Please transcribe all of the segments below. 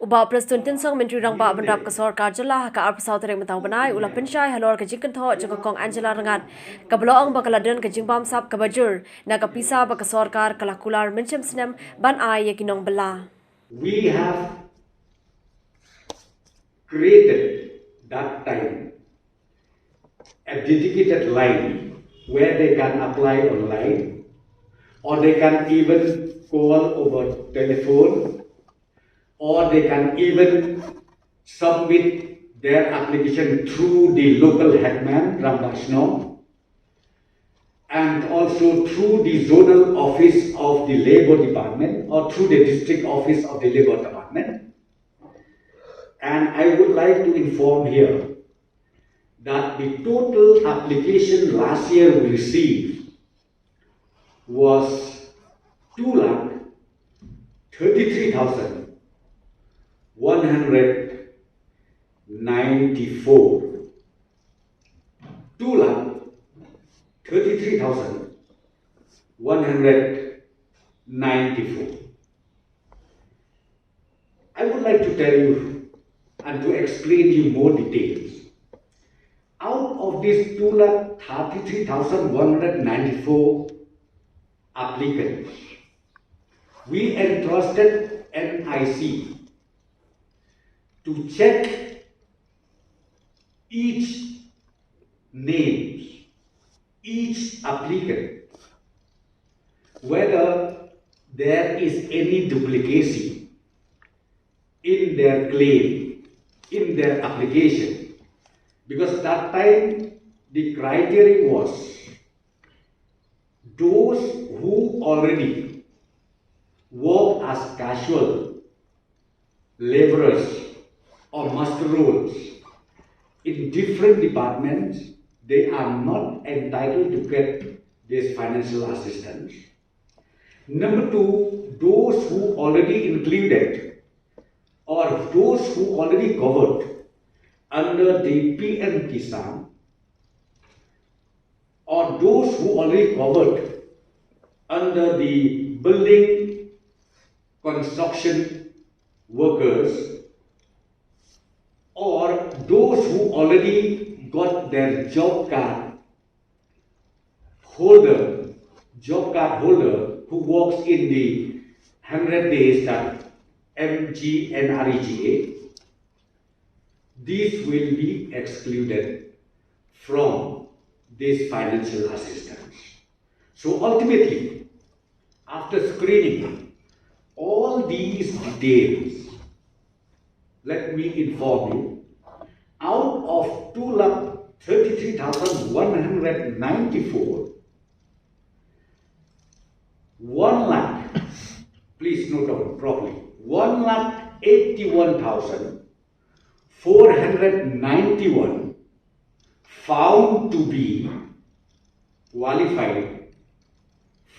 Uba Prestone Tynsong myntri rangbah bynrap ke sorkar jylla ka arpasau tereng metang benai ulah Pynshai Halor Kajingkynthoh jong kong Angela Rangad ka bloong bakaladen ke jingbamsap ke bajur na ka pisa ba ke sorkar kala kular mynshym snem ban ai ye nongbylla. We have created that time a dedicated line where they can apply online or they can even call over telephone or they can even submit their application through the local headman, rangbah, and also through the zonal office of the labor department or through the district office of the labor department. And I would like to inform here that the total application last year we received was 2,33,194. 2,33,194. I would like to tell you and to explain you more details. Out of these 2,33,194 applicants, we entrusted NIC to check each names, each applicant, whether there is any duplicacy in their claim, in their application. Because that time the criteria was those who already work as casual laborers or master roles in different departments, they are not entitled to get this financial assistance. Number two, those who already included or those who already covered under the pisa or those who already covered under the building construction workers or those who already got their job card holder who works in the 100 days that MGNREGA, these will be excluded from this financial assistance. So ultimately, after screening all these details, let me inform you, out of 2,33,194, 1 lakh, please note down properly, 1,81,491 found to be qualified,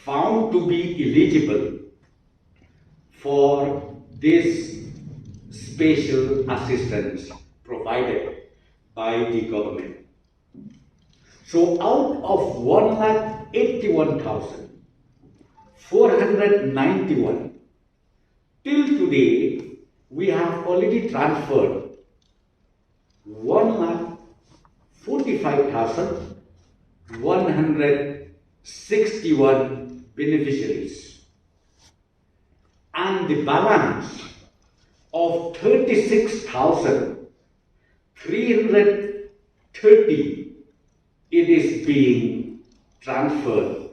found to be eligible for this special assistance provided by the government. So out of 1,81,491, till today, we have already transferred 1,45,161 beneficiaries, and the balance of 36,330 it is being transferred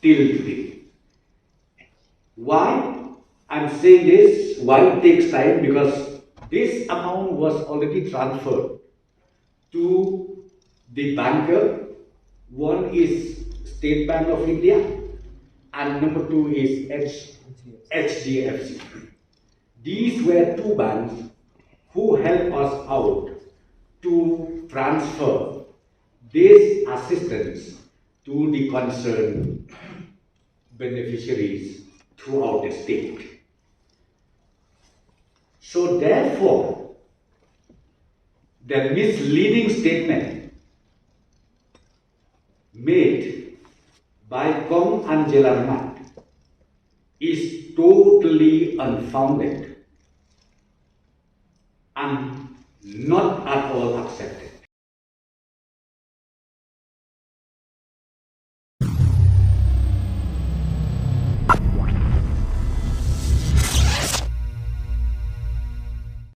till today. Why I'm saying this? Why it takes time? Because this amount was already transferred to the banker. One is State Bank of India and number two is HDFC. These were two banks who helped us out to transfer this assistance to the concerned beneficiaries throughout the state. So therefore, the misleading statement made by Angela Rangad is totally unfounded. are not at all accepted.